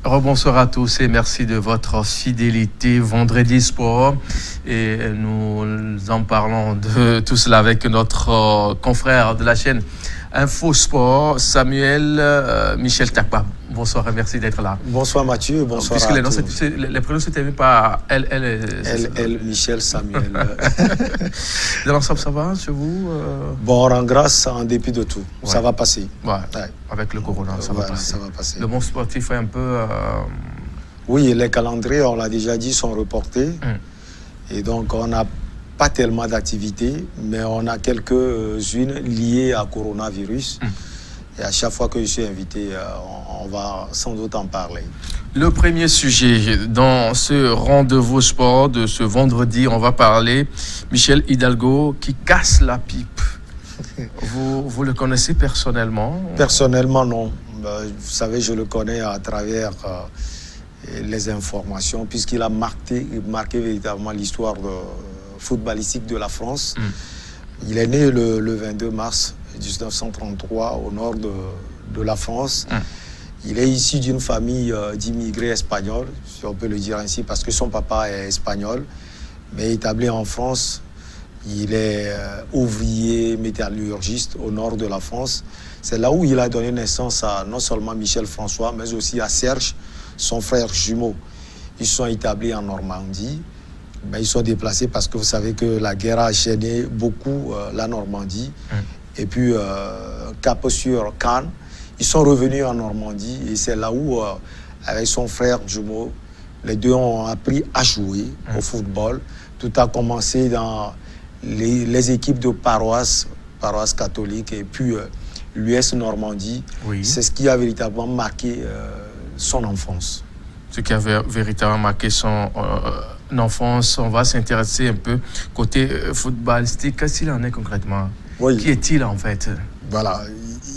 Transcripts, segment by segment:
Rebonsoir à tous et merci de votre fidélité. Vendredi Sport et nous en parlons de tout cela avec notre confrère de la chaîne Info Sport, Samuel Michel Takpa. Bonsoir et merci d'être là. Bonsoir Mathieu, bonsoir puisque à tous. Les prénoms se terminent par Elle, Michel, Samuel. De l'ensemble, ça va chez vous Bon, on rend grâce en dépit de tout. Ouais. Ça va passer. Ouais. Avec le corona, ça va passer. Le monde sportif est un peu... Oui, les calendriers, on l'a déjà dit, sont reportés. Et donc, on n'a pas tellement d'activités, mais on a quelques-unes liées à coronavirus. Et à chaque fois que je suis invité, on va sans doute en parler. Le premier sujet dans ce rendez-vous sport de ce vendredi, on va parler Michel Hidalgo qui casse la pipe. Vous le connaissez personnellement? Personnellement, non. Vous savez, je le connais à travers les informations, puisqu'il a marqué véritablement l'histoire footballistique de la France. Il est né le 22 mars 1933 au nord de la France. Il est issu d'une famille d'immigrés espagnols, si on peut le dire ainsi, parce que son papa est espagnol, mais établi en France. Il est ouvrier, métallurgiste au nord de la France. C'est là où il a donné naissance à non seulement Michel François, mais aussi à Serge, son frère jumeau. Ils sont établis en Normandie, mais ils sont déplacés parce que vous savez que la guerre a gêné beaucoup la Normandie. Et puis, cap sur Cannes, ils sont revenus en Normandie et c'est là où, avec son frère jumeau, les deux ont appris à jouer au football. Tout a commencé dans les équipes de paroisse catholique et puis l'US Normandie. Oui. C'est ce qui a véritablement marqué son enfance. Ce qui a véritablement marqué son enfance. On va s'intéresser un peu côté footballistique. Qu'est-ce qu'il en est concrètement? Oui. Qui est-il en fait? Voilà.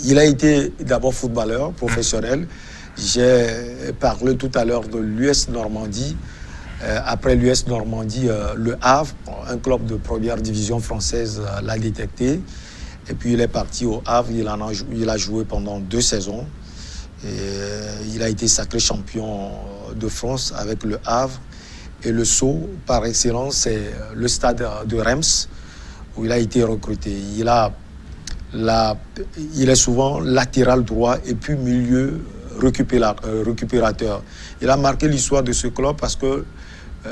Il a été d'abord footballeur professionnel. J'ai parlé tout à l'heure de l'US Normandie. Après l'US Normandie, le Havre, un club de première division française, l'a détecté. Et puis il est parti au Havre. Il a joué pendant 2 saisons. Et il a été sacré champion de France avec le Havre. Et le saut, par excellence, c'est le stade de Reims, où il a été recruté. Il est souvent latéral droit et puis milieu récupérateur. Il a marqué l'histoire de ce club parce que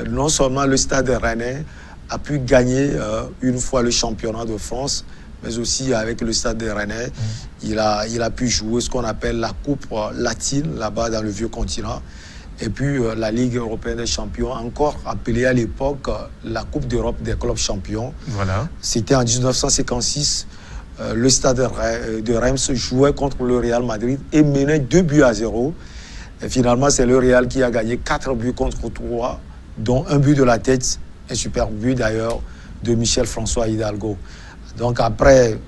non seulement le stade rennais a pu gagner une fois le championnat de France, mais aussi avec le stade rennais, il a pu jouer ce qu'on appelle la Coupe latine, là-bas dans le vieux continent. Et puis la Ligue européenne des champions, encore appelée à l'époque la Coupe d'Europe des clubs champions. Voilà. C'était en 1956. Le stade de Reims jouait contre le Real Madrid et menait 2-0. Et finalement, c'est le Real qui a gagné 4 buts contre 3, dont un but de la tête, un super but d'ailleurs de Michel François Hidalgo. Donc après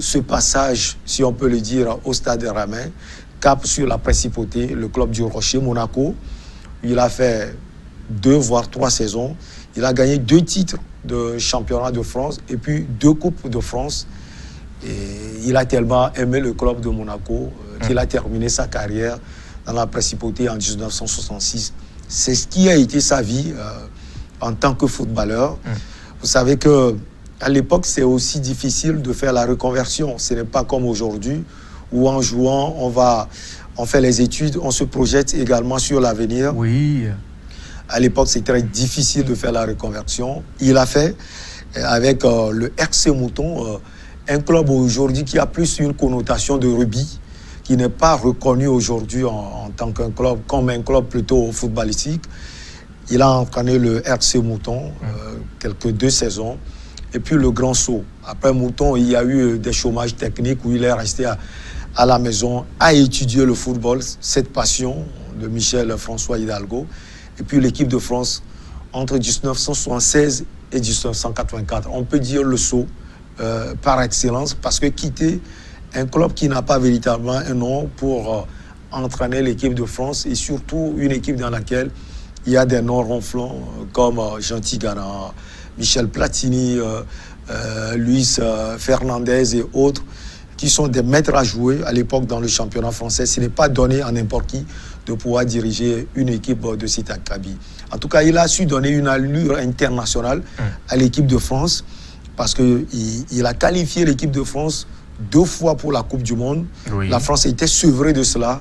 ce passage, si on peut le dire, au stade de Reims, cap sur la principauté, le club du Rocher, Monaco. Il a fait 2 voire 3 saisons. Il a gagné 2 titres de championnat de France et puis 2 coupes de France. Et il a tellement aimé le club de Monaco qu'il a terminé sa carrière dans la principauté en 1966. C'est ce qui a été sa vie en tant que footballeur. Vous savez qu'à l'époque, c'est aussi difficile de faire la reconversion. Ce n'est pas comme aujourd'hui, où en jouant, on fait les études, on se projette également sur l'avenir. Oui. À l'époque, c'est très difficile de faire la reconversion. Il a fait avec le RC Mouton, un club aujourd'hui qui a plus une connotation de rugby, qui n'est pas reconnu aujourd'hui en tant qu'un club, comme un club plutôt footballistique. Il a entraîné le RC Mouton quelques 2 saisons. Et puis le Grand Saut. Après Mouton, il y a eu des chômages techniques où il est resté à la maison, à étudier le football, cette passion de Michel François Hidalgo. Et puis l'équipe de France, entre 1976 et 1984. On peut dire le saut par excellence, parce que quitter un club qui n'a pas véritablement un nom pour entraîner l'équipe de France, et surtout une équipe dans laquelle il y a des noms ronflants comme Jean Tigana, Michel Platini, Luis Fernandez et autres, qui sont des maîtres à jouer à l'époque dans le championnat français. Ce n'est pas donné à n'importe qui de pouvoir diriger une équipe de cet acabit. En tout cas, il a su donner une allure internationale à l'équipe de France parce qu'il a qualifié l'équipe de France 2 fois pour la Coupe du Monde. Oui. La France était sevrée de cela.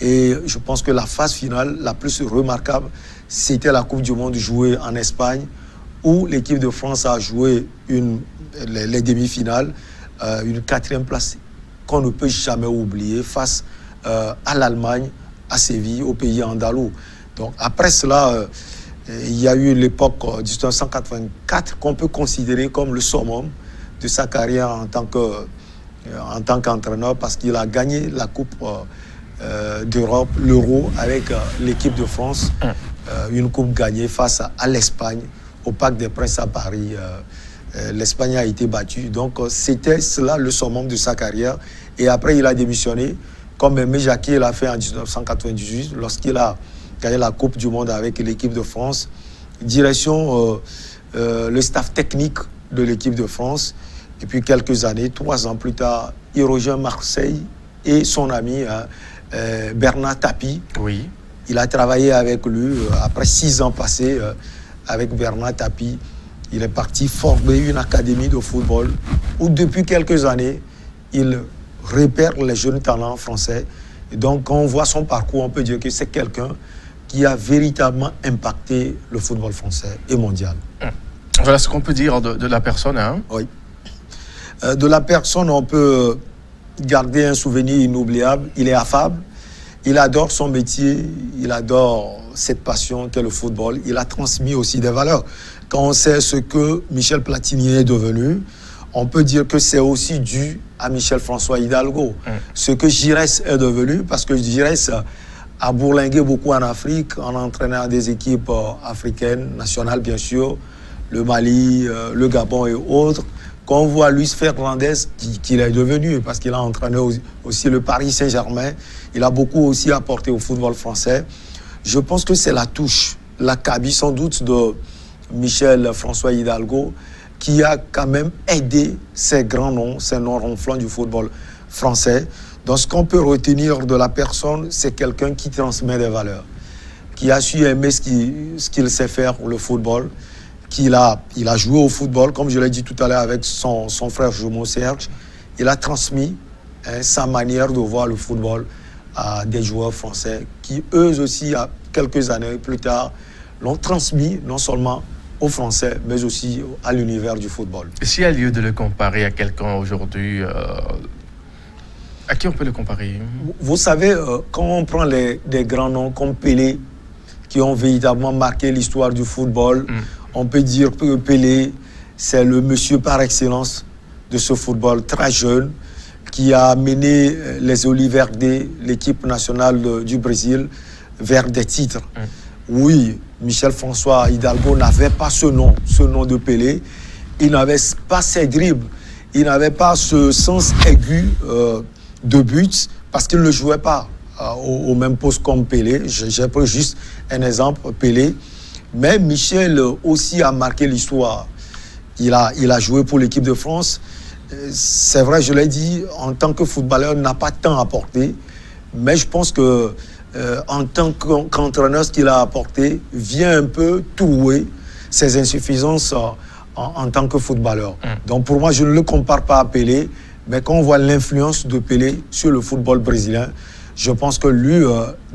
Et je pense que la phase finale la plus remarquable, c'était la Coupe du Monde jouée en Espagne, où l'équipe de France a joué les demi-finales, une 4e place qu'on ne peut jamais oublier face à l'Allemagne, à Séville, au pays andalou. Donc après cela, il y a eu l'époque 1984 qu'on peut considérer comme le summum de sa carrière en tant qu'entraîneur parce qu'il a gagné la Coupe d'Europe, l'Euro avec l'équipe de France, une coupe gagnée face à l'Espagne au Parc des Princes à Paris. L'Espagne a été battue, donc c'était cela le summum de sa carrière. Et après il a démissionné, comme Aimé Jacquet l'a fait en 1998 lorsqu'il a gagné la Coupe du Monde avec l'équipe de France. Direction le staff technique de l'équipe de France. Et puis quelques années, 3 ans plus tard, il rejoint Marseille et son ami Bernard Tapie. Oui. Il a travaillé avec lui après 6 ans passés avec Bernard Tapie. Il est parti former une académie de football où depuis quelques années, il repère les jeunes talents français. Et donc quand on voit son parcours, on peut dire que c'est quelqu'un qui a véritablement impacté le football français et mondial. Voilà ce qu'on peut dire de la personne. Hein? Oui. De la personne, on peut garder un souvenir inoubliable. Il est affable, il adore son métier, il adore cette passion qu'est le football. Il a transmis aussi des valeurs. Quand on sait ce que Michel Platini est devenu, on peut dire que c'est aussi dû à Michel-François Hidalgo. Ce que Giresse est devenu, parce que Giresse a bourlingué beaucoup en Afrique, en entraînant des équipes africaines, nationales bien sûr, le Mali, le Gabon et autres. Quand on voit Luis Fernandez, qu'il est devenu, parce qu'il a entraîné aussi le Paris Saint-Germain, il a beaucoup aussi apporté au football français. Je pense que c'est la touche, l'acabit sans doute de Michel-François Hidalgo, qui a quand même aidé ces grands noms, ces noms ronflants du football français. Donc ce qu'on peut retenir de la personne, c'est quelqu'un qui transmet des valeurs, qui a su aimer ce qu'il sait faire pour le football, il a joué au football, comme je l'ai dit tout à l'heure avec son frère jumeau Serge. Il a transmis sa manière de voir le football à des joueurs français qui, eux aussi, quelques années plus tard, l'ont transmis non seulement aux Français, mais aussi à l'univers du football. S'il y a lieu de le comparer à quelqu'un aujourd'hui, à qui on peut le comparer? Vous savez, quand on prend des grands noms comme Pelé, qui ont véritablement marqué l'histoire du football, on peut dire que Pelé, c'est le monsieur par excellence de ce football très jeune, qui a mené les Olives Verdes, l'équipe nationale du Brésil, vers des titres. Oui, Michel-François Hidalgo n'avait pas ce nom de Pelé. Il n'avait pas ses dribbles, il n'avait pas ce sens aigu de but, parce qu'il ne jouait pas au même poste comme Pelé. J'ai pris juste un exemple, Pelé. Mais Michel aussi a marqué l'histoire. Il a joué pour l'équipe de France. C'est vrai, je l'ai dit, en tant que footballeur, il n'a pas tant apporté. Mais je pense que en tant qu'entraîneur, ce qu'il a apporté vient un peu trouer ses insuffisances en tant que footballeur. Donc pour moi, je ne le compare pas à Pelé. Mais quand on voit l'influence de Pelé sur le football brésilien, je pense que lui,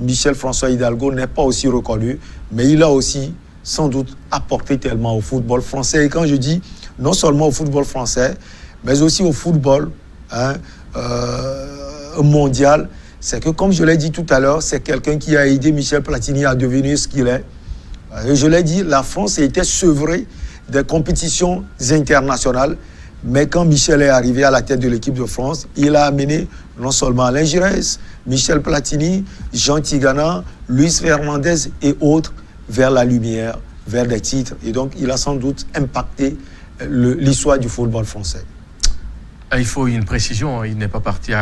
Michel-François Hidalgo, n'est pas aussi reconnu. Mais il a aussi sans doute apporté tellement au football français. Et quand je dis non seulement au football français, mais aussi au football mondial, c'est que, comme je l'ai dit tout à l'heure, c'est quelqu'un qui a aidé Michel Platini à devenir ce qu'il est. Et je l'ai dit, la France était sevrée des compétitions internationales. Mais quand Michel est arrivé à la tête de l'équipe de France, il a amené non seulement Alain Giresse, Michel Platini, Jean Tigana, Luis Fernandez et autres vers la lumière, vers des titres. Et donc, il a sans doute impacté l'histoire du football français. Il faut une précision, il n'est pas parti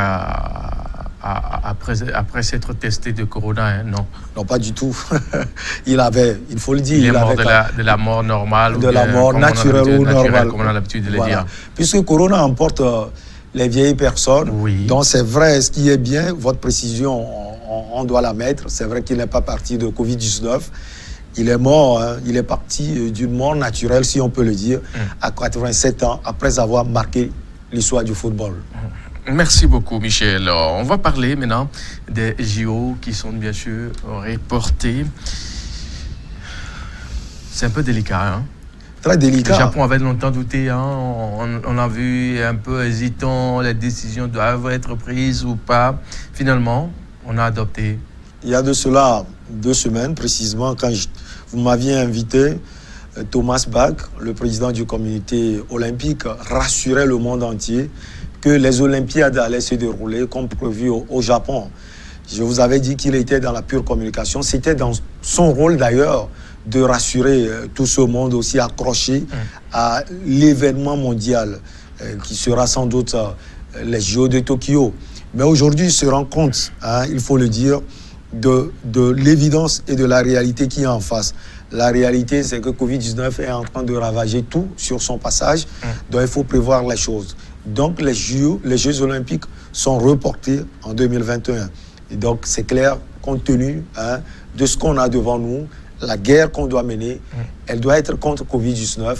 après s'être testé de Corona, hein, non? Non, pas du tout. Il faut le dire... Il est mort de la mort normale. De la mort naturelle ou normale. Comme on a l'habitude de le dire. Puisque Corona emporte les vieilles personnes. Oui. Donc c'est vrai, ce qui est bien, votre précision, on doit la mettre. C'est vrai qu'il n'est pas parti de Covid-19. Il est mort, hein, il est parti d'une mort naturelle, si on peut le dire, à 87 ans, après avoir marqué l'histoire du football. Merci beaucoup, Michel. On va parler maintenant des JO qui sont bien sûr reportés. C'est un peu délicat, hein? Très délicat. Le Japon avait longtemps douté, hein? On a vu un peu hésitant, les décisions doivent être prises ou pas. Finalement, on a adopté. Il y a de cela 2 semaines, précisément, quand vous m'aviez invité, Thomas Bach, le président du comité olympique, rassurait le monde entier que les Olympiades allaient se dérouler comme prévu au Japon. Je vous avais dit qu'il était dans la pure communication. C'était dans son rôle d'ailleurs de rassurer tout ce monde aussi accroché à l'événement mondial qui sera sans doute les JO de Tokyo. Mais aujourd'hui, il se rend compte, hein, il faut le dire, de l'évidence et de la réalité qui est en face. La réalité, c'est que Covid-19 est en train de ravager tout sur son passage. Donc, il faut prévoir les choses. Donc, les Jeux olympiques sont reportés en 2021. Et donc, c'est clair, compte tenu de ce qu'on a devant nous, la guerre qu'on doit mener, elle doit être contre Covid-19.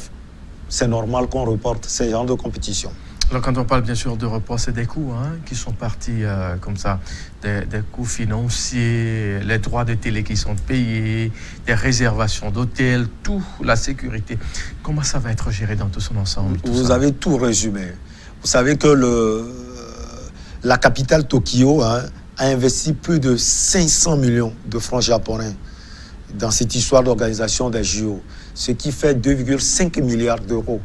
C'est normal qu'on reporte ces genres de compétition. Alors, quand on parle bien sûr de report, c'est des coûts qui sont partis comme ça, des coûts financiers, les droits de télé qui sont payés, des réservations d'hôtels, tout, la sécurité. Comment ça va être géré dans tout son ensemble? Vous avez tout résumé. Vous savez que la capitale Tokyo a investi plus de 500 millions de francs japonais dans cette histoire d'organisation des JO, ce qui fait 2,5 milliards d'euros.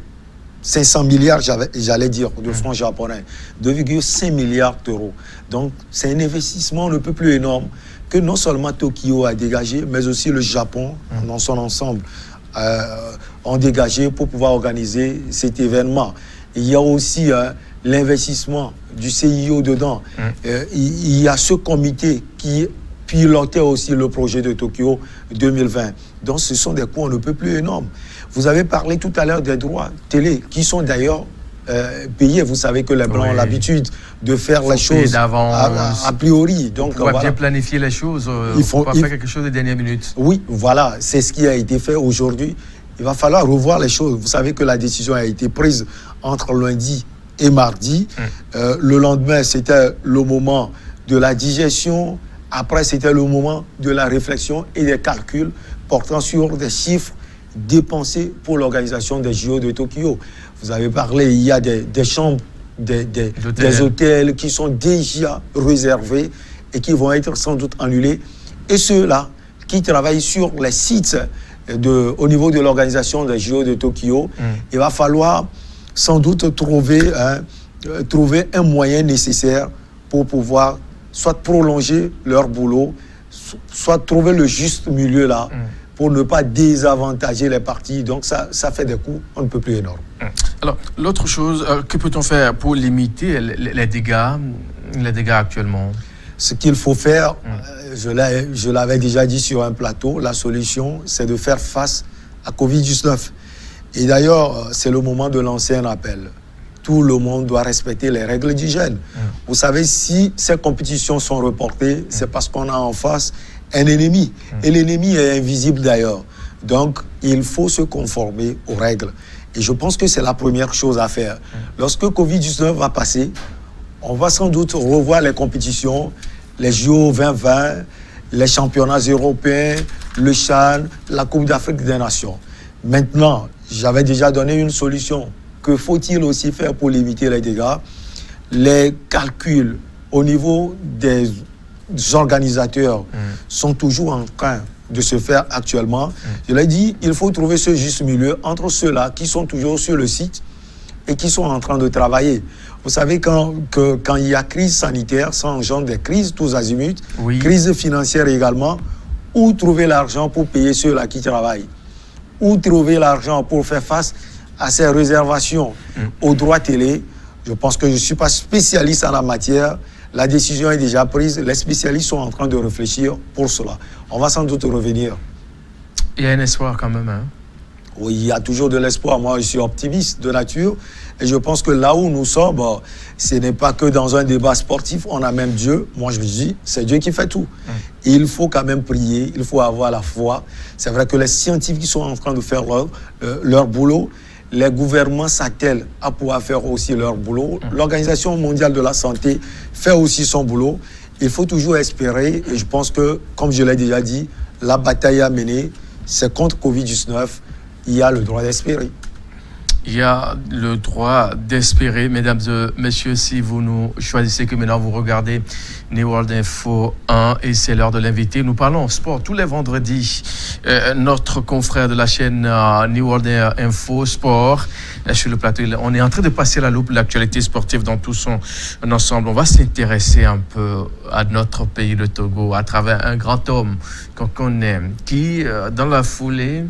500 milliards, j'allais dire, de francs japonais. 2,5 milliards d'euros. Donc, c'est un investissement un peu plus énorme que non seulement Tokyo a dégagé, mais aussi le Japon, dans son ensemble, ont dégagé pour pouvoir organiser cet événement. Il y a aussi l'investissement du CIO dedans. Il y a ce comité qui pilotait aussi le projet de Tokyo 2020. Donc, ce sont des coûts un peu plus énormes. Vous avez parlé tout à l'heure des droits télé, qui sont d'ailleurs payés. Vous savez que les Blancs ont l'habitude de faire les choses a priori. Donc, on va bien planifier les choses. Il faut pas faire quelque chose de dernière minute. Oui, voilà, c'est ce qui a été fait aujourd'hui. Il va falloir revoir les choses. Vous savez que la décision a été prise entre lundi et mardi. Le lendemain, c'était le moment de la digestion. Après, c'était le moment de la réflexion et des calculs portant sur des chiffres dépensés pour l'organisation des JO de Tokyo. Vous avez parlé, il y a des chambres, des hôtels qui sont déjà réservés et qui vont être sans doute annulés. Et ceux-là qui travaillent sur les sites au niveau de l'organisation des JO de Tokyo, il va falloir sans doute trouver un moyen nécessaire pour pouvoir soit prolonger leur boulot, soit trouver le juste milieu là, pour ne pas désavantager les parties. Donc ça fait des coûts un peu plus énormes. Alors, l'autre chose, que peut-on faire pour limiter les dégâts actuellement? Ce qu'il faut faire, je l'avais déjà dit sur un plateau, la solution, c'est de faire face à Covid-19. Et d'ailleurs, c'est le moment de lancer un appel. Tout le monde doit respecter les règles d'hygiène. Vous savez, si ces compétitions sont reportées, c'est parce qu'on a en face un ennemi. Et l'ennemi est invisible d'ailleurs. Donc, il faut se conformer aux règles. Et je pense que c'est la première chose à faire. Lorsque Covid-19 va passer, on va sans doute revoir les compétitions, les JO 2020, les championnats européens, le CHAN, la Coupe d'Afrique des Nations. Maintenant, j'avais déjà donné une solution. Que faut-il aussi faire pour limiter les dégâts? Les calculs au niveau des organisateurs sont toujours en train de se faire actuellement. Je l'ai dit, il faut trouver ce juste milieu entre ceux-là qui sont toujours sur le site et qui sont en train de travailler. Vous savez, quand il y a crise sanitaire, ça engendre des crises tous azimuts, crise financière également. Où trouver l'argent pour payer ceux-là qui travaillent? Où trouver l'argent pour faire face à ces réservations aux droits télé? Je pense que je ne suis pas spécialiste en la matière. La décision est déjà prise. Les spécialistes sont en train de réfléchir pour cela. On va sans doute revenir. Il y a un espoir quand même, hein? Oui, il y a toujours de l'espoir. Moi, je suis optimiste de nature. Et je pense que là où nous sommes, ce n'est pas que dans un débat sportif. On a même Dieu. Moi, je me dis, c'est Dieu qui fait tout. Et il faut quand même prier. Il faut avoir la foi. C'est vrai que les scientifiques sont en train de faire leur boulot. Les gouvernements s'attellent à pouvoir faire aussi leur boulot. L'Organisation mondiale de la santé fait aussi son boulot. Il faut toujours espérer. Et je pense que, comme je l'ai déjà dit, la bataille à mener, c'est contre Covid-19. Il y a le droit d'espérer. Il y a le droit d'espérer, mesdames et messieurs, si vous nous choisissez que maintenant vous regardez New World Info 1 et c'est l'heure de l'inviter. Nous parlons sport tous les vendredis. Notre confrère de la chaîne New World Info Sport sur le plateau, on est en train de passer la loupe l'actualité sportive dans tout son ensemble. On va s'intéresser un peu à notre pays, le Togo, à travers un grand homme qu'on connaît, qui, dans la foulée,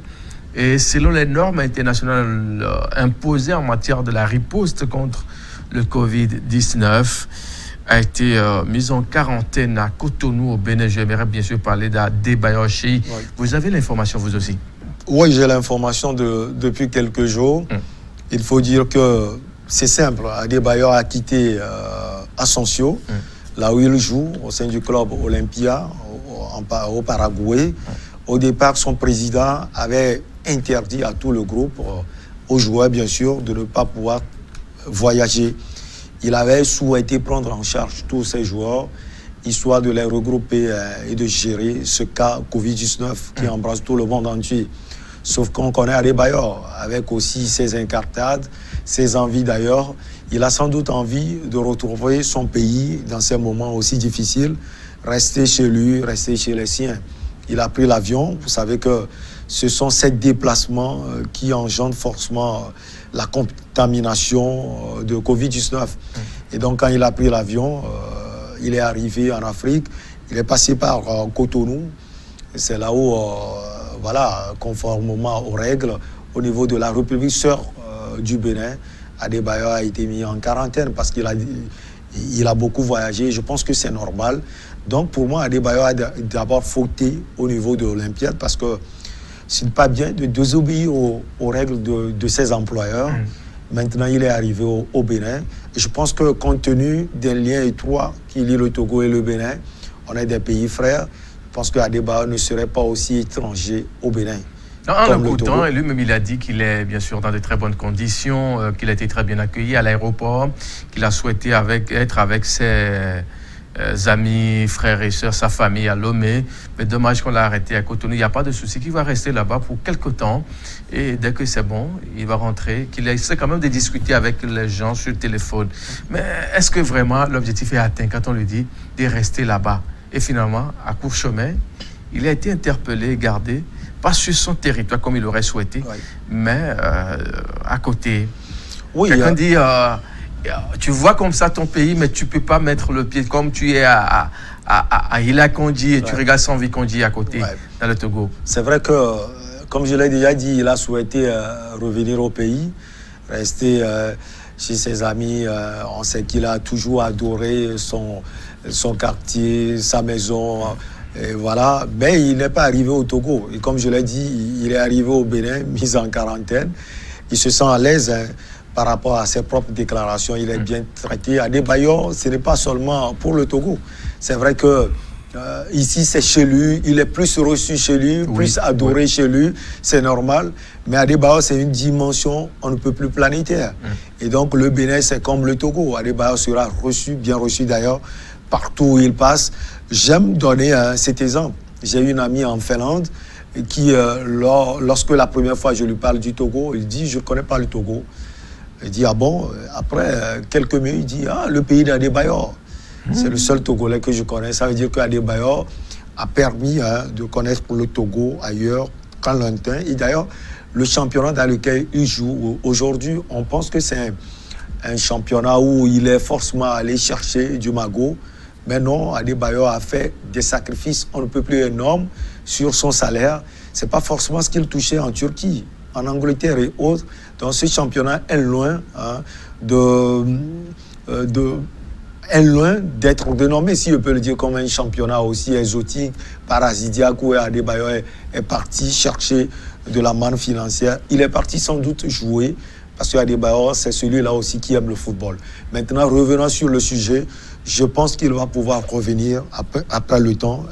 et selon les normes internationales imposées en matière de la riposte contre le Covid-19, a été mis en quarantaine à Cotonou, au Bénin. J'aimerais bien sûr parler d'Adebayor-Sheye. Oui. Vous avez l'information, vous aussi? Oui, j'ai l'information depuis quelques jours. Il faut dire que c'est simple. Adebayor a quitté Asensio, là où il joue, au sein du club Olympia, au Paraguay. Au départ, son président avait interdit à tout le groupe, aux joueurs bien sûr, de ne pas pouvoir voyager. Il avait souhaité prendre en charge tous ces joueurs, histoire de les regrouper et de gérer ce cas Covid-19 qui embrasse tout le monde entier. Sauf qu'on connaît Adebayor, avec aussi ses incartades, ses envies d'ailleurs. Il a sans doute envie de retrouver son pays dans ces moments aussi difficiles, rester chez lui, rester chez les siens. Il a pris l'avion. Vous savez que ce sont ces déplacements qui engendrent forcément la contamination de Covid-19. Et donc, quand il a pris l'avion, il est arrivé en Afrique. Il est passé par Cotonou. C'est là où, voilà, conformément aux règles, au niveau de la République sœur du Bénin, Adebayor a été mis en quarantaine parce qu'il a beaucoup voyagé. Je pense que c'est normal. Donc, pour moi, Adebayor a d'abord fauté au niveau de l'Olympiade parce que ce n'est pas bien de désobéir aux règles de ses employeurs. Maintenant, il est arrivé au Bénin. Et je pense que compte tenu des liens étroits qui lient le Togo et le Bénin, on est des pays frères. Je pense qu'Adebayor ne serait pas aussi étranger au Bénin. En l'écoutant, lui-même, il a dit qu'il est bien sûr dans de très bonnes conditions, qu'il a été très bien accueilli à l'aéroport, qu'il a souhaité être avec ses amis, frères et sœurs, sa famille à Lomé. Mais dommage qu'on l'a arrêté à Cotonou. Il n'y a pas de souci, qu'il va rester là-bas pour quelques temps. Et dès que c'est bon, il va rentrer. Qu'il essaie quand même de discuter avec les gens sur le téléphone. Mais est-ce que vraiment l'objectif est atteint quand on lui dit de rester là-bas? Et finalement, à court chemin, il a été interpellé, gardé, pas sur son territoire comme il aurait souhaité, mais à côté. Oui, quelqu'un dit... tu vois comme ça ton pays, mais tu ne peux pas mettre le pied comme tu es à Ila-Kondji et tu regardes Sanvi-Kondji à côté, dans le Togo. C'est vrai que, comme je l'ai déjà dit, il a souhaité revenir au pays, rester chez ses amis. On sait qu'il a toujours adoré son quartier, sa maison. Et voilà. Mais il n'est pas arrivé au Togo. Et comme je l'ai dit, il est arrivé au Bénin, mis en quarantaine. Il se sent à l'aise. Par rapport à ses propres déclarations, il est bien traité. Adebayor, ce n'est pas seulement pour le Togo. C'est vrai que ici, c'est chez lui. Il est plus reçu chez lui, plus adoré chez lui. C'est normal. Mais Adebayor, c'est une dimension, on ne peut plus planétaire. Et donc, le Bénin, c'est comme le Togo. Adebayor sera reçu, bien reçu d'ailleurs, partout où il passe. J'aime donner cet exemple. J'ai une amie en Finlande qui, lorsque la première fois je lui parle du Togo, il dit « Je ne connais pas le Togo ». Il dit, ah bon, après quelques minutes, il dit, ah, le pays d'Adebayor. C'est le seul Togolais que je connais. Ça veut dire qu'Adebayor a permis de connaître le Togo ailleurs qu'en lointain. Et d'ailleurs, le championnat dans lequel il joue aujourd'hui, on pense que c'est un championnat où il est forcément allé chercher du magot. Mais non, Adebayor a fait des sacrifices, on ne peut plus énormes, sur son salaire. Ce n'est pas forcément ce qu'il touchait en Turquie, en Angleterre et autres. Donc ce championnat est loin est loin d'être dénommé, si je peux le dire, comme un championnat aussi exotique, parasitiaque, où Adebayor est parti chercher de la manne financière. Il est parti sans doute jouer, parce qu'Adebayor, c'est celui-là aussi qui aime le football. Maintenant, revenons sur le sujet, je pense qu'il va pouvoir revenir après le temps,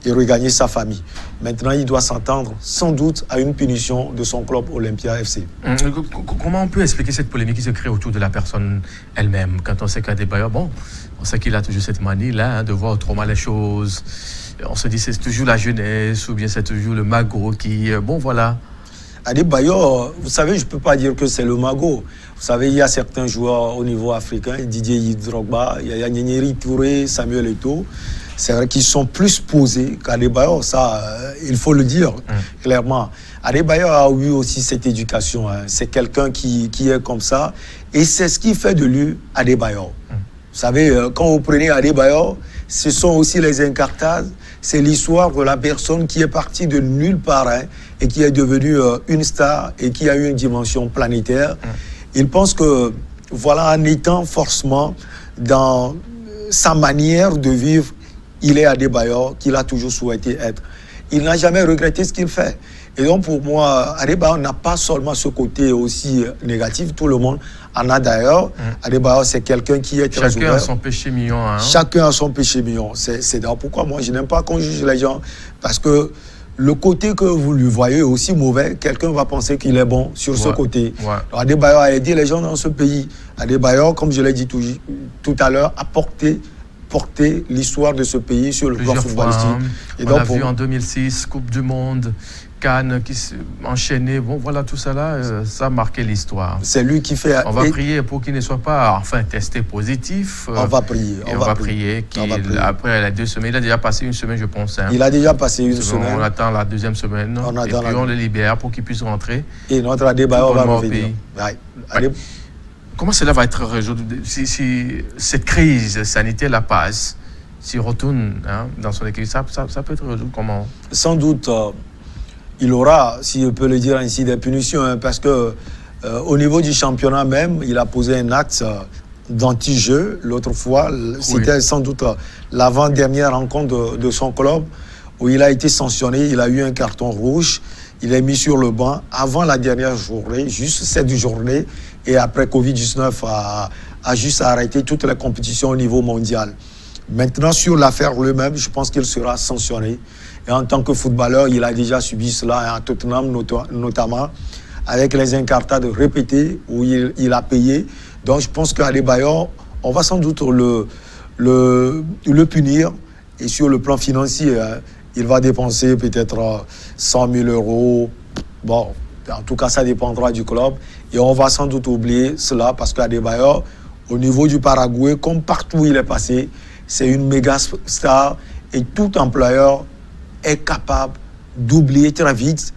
et regagner sa famille. Maintenant, il doit s'attendre sans doute à une punition de son club Olympia FC. Comment on peut expliquer cette polémique qui se crée autour de la personne elle-même quand on sait qu'Adebayor, on sait qu'il a toujours cette manie-là de voir autrement les choses. On se dit c'est toujours la jeunesse ou bien c'est toujours le magot qui... voilà. Adebayor, vous savez, je ne peux pas dire que c'est le magot. Vous savez, il y a certains joueurs au niveau africain, Didier Drogba, il y a Nyeri Touré, Samuel Eto'o. C'est vrai qu'ils sont plus posés qu'Adebayor, ça, il faut le dire clairement. Adebayor a eu aussi cette éducation. C'est quelqu'un qui est comme ça. Et c'est ce qui fait de lui Adebayor. Vous savez, quand vous prenez Adebayor, ce sont aussi les incartades. C'est l'histoire de la personne qui est partie de nulle part et qui est devenue une star et qui a eu une dimension planétaire. Il pense que, voilà, en étant forcément dans sa manière de vivre, il est Adebayor qu'il a toujours souhaité être. Il n'a jamais regretté ce qu'il fait. Et donc pour moi, Adebayor n'a pas seulement ce côté aussi négatif, tout le monde en a d'ailleurs. Adebayor, c'est quelqu'un qui est très ouvert. Chacun a son péché mignon. Chacun a son péché mignon. C'est d'ailleurs pourquoi moi je n'aime pas qu'on juge les gens, parce que le côté que vous lui voyez aussi mauvais, quelqu'un va penser qu'il est bon sur ce côté. Alors Adebayor a aidé les gens dans ce pays. Adebayor, comme je l'ai dit tout à l'heure, a porté l'histoire de ce pays sur le plan footballistique. Et donc, on a vu en 2006, Coupe du Monde, Cannes qui enchaîné. Voilà, tout ça là, ça a marqué l'histoire. C'est lui qui fait... On va prier pour qu'il ne soit pas testé positif. On va prier. On va prier après les 2 semaines. Il a déjà passé une semaine, je pense. Il a déjà passé une semaine. On attend la 2e semaine. Et puis on le libère pour qu'il puisse rentrer. Et notre Adebayor va revenir. Comment cela va être résolu si cette crise sanitaire la passe, s'il retourne dans son équipe, ça peut être résolu comment? Sans doute, il aura, si je peux le dire ainsi, des punitions, parce que au niveau du championnat même, il a posé un acte d'anti-jeu. L'autre fois, c'était sans doute l'avant-dernière rencontre de son club, où il a été sanctionné, il a eu un carton rouge, il est mis sur le banc avant la dernière journée, juste cette journée, et après Covid-19 a juste arrêté toutes les compétitions au niveau mondial. Maintenant, sur l'affaire lui-même, je pense qu'il sera sanctionné. Et en tant que footballeur, il a déjà subi cela à Tottenham notamment, avec les incartades répétées où il a payé. Donc je pense qu'Adebayor, on va sans doute le punir. Et sur le plan financier, il va dépenser peut-être 100 000 euros. En tout cas, ça dépendra du club. Et on va sans doute oublier cela parce qu'Adebayor, au niveau du Paraguay, comme partout où il est passé, c'est une méga star. Et tout employeur est capable d'oublier très vite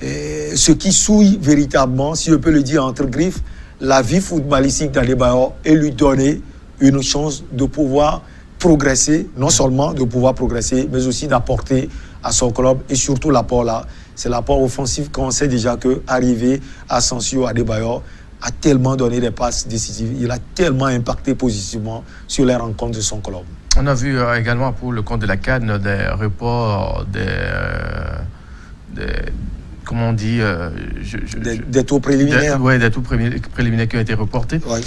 ce qui souille véritablement, si je peux le dire entre griffes, la vie footballistique d'Adebayor et lui donner une chance de pouvoir progresser, non seulement de pouvoir progresser, mais aussi d'apporter à son club. Et surtout l'apport là, c'est l'apport offensif qu'on sait déjà qu'arriver à Asensio Adebayor a tellement donné des passes décisives, il a tellement impacté positivement sur les rencontres de son club. On a vu également pour le compte de la CAN des reports, comment on dit des taux préliminaires. Oui, des taux préliminaires qui ont été reportés. Ouais.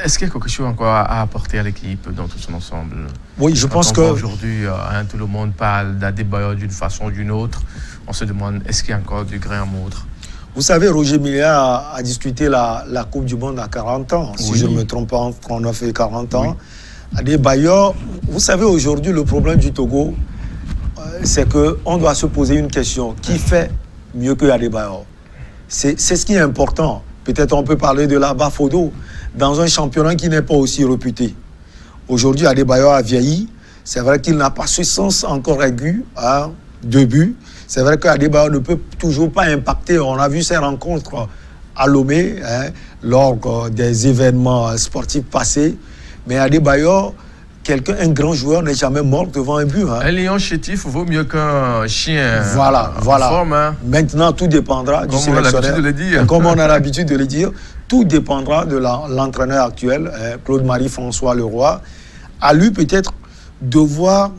Est-ce qu'il y a quelque chose encore à apporter à l'équipe dans tout son ensemble? Oui, je pense que... Aujourd'hui, tout le monde parle d'Adebayor d'une façon ou d'une autre. On se demande, est-ce qu'il y a encore du grain à moudre? Vous savez, Roger Milla a discuté la Coupe du Monde à 40 ans, si je ne me trompe pas, entre 39 et 40 ans. Adebayor, vous savez, aujourd'hui, le problème du Togo, c'est qu'on doit se poser une question. Qui fait mieux que Adebayor? C'est ce qui est important. Peut-être on peut parler de la Bafodo dans un championnat qui n'est pas aussi réputé. Aujourd'hui, Adebayor a vieilli. C'est vrai qu'il n'a pas ce sens encore aigu de but. C'est vrai qu'Adebayor ne peut toujours pas impacter. On a vu ces rencontres à Lomé lors des événements sportifs passés. Mais Adebayor, un grand joueur n'est jamais mort devant un but. Hein. Un lion chétif vaut mieux qu'un chien. Voilà. Forme, hein. Maintenant, tout dépendra du sélectionneur. Comme on a l'habitude de le dire, tout dépendra de l'entraîneur actuel, Claude-Marie François Leroy. À lui peut-être de voir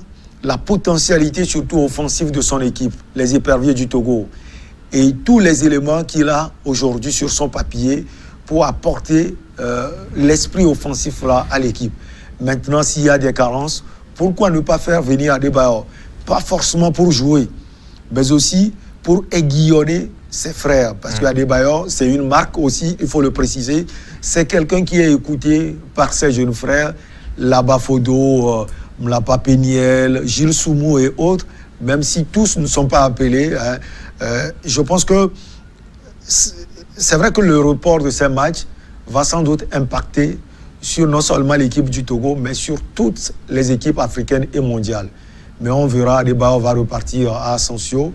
la potentialité surtout offensive de son équipe, les éperviers du Togo, et tous les éléments qu'il a aujourd'hui sur son papier pour apporter l'esprit offensif là à l'équipe. Maintenant, s'il y a des carences, pourquoi ne pas faire venir Adebayor? Pas forcément pour jouer, mais aussi pour aiguillonner ses frères. Parce qu'Adebayor, c'est une marque aussi, il faut le préciser. C'est quelqu'un qui est écouté par ses jeunes frères, Laba Fodo, Mlapa Péniel, Gilles Soumou et autres, même si tous ne sont pas appelés. Hein, je pense que c'est vrai que le report de ces matchs va sans doute impacter sur non seulement l'équipe du Togo, mais sur toutes les équipes africaines et mondiales. Mais on verra, Adebayor va repartir à Asensio.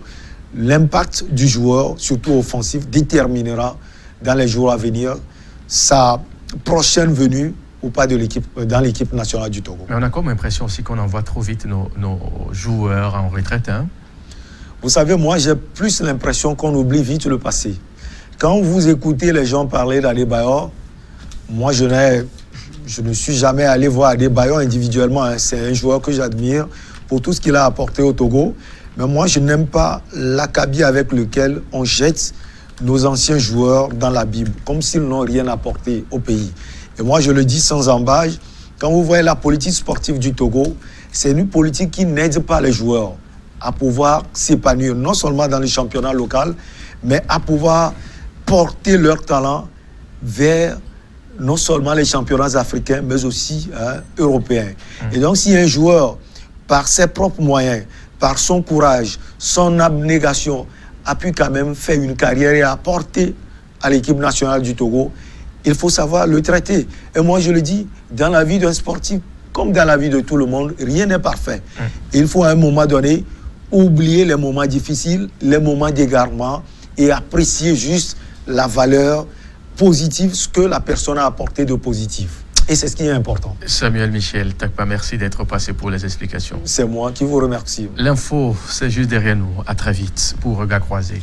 L'impact du joueur, surtout offensif, déterminera dans les jours à venir sa prochaine venue ou pas dans l'équipe nationale du Togo. Mais on a comme l'impression aussi qu'on envoie trop vite nos joueurs en retraite. Hein? Vous savez, moi, j'ai plus l'impression qu'on oublie vite le passé. Quand vous écoutez les gens parler d'Adebayor, moi, je ne suis jamais allé voir Adebayor individuellement. Hein. C'est un joueur que j'admire pour tout ce qu'il a apporté au Togo. Mais moi, je n'aime pas l'acabit avec lequel on jette nos anciens joueurs dans la Bible, comme s'ils n'ont rien apporté au pays. Et moi, je le dis sans embâche, quand vous voyez la politique sportive du Togo, c'est une politique qui n'aide pas les joueurs à pouvoir s'épanouir, non seulement dans les championnats locaux, mais à pouvoir porter leur talent vers non seulement les championnats africains, mais aussi européens. Et donc, si un joueur, par ses propres moyens, par son courage, son abnégation, a pu quand même faire une carrière et apporter à l'équipe nationale du Togo, il faut savoir le traiter. Et moi, je le dis, dans la vie d'un sportif, comme dans la vie de tout le monde, rien n'est parfait. Il faut à un moment donné oublier les moments difficiles, les moments d'égarement et apprécier juste la valeur positive, ce que la personne a apporté de positif. Et c'est ce qui est important. Samuel Michel Takpa, merci d'être passé pour les explications. C'est moi qui vous remercie. L'info, c'est juste derrière nous. À très vite pour Regard Croisé.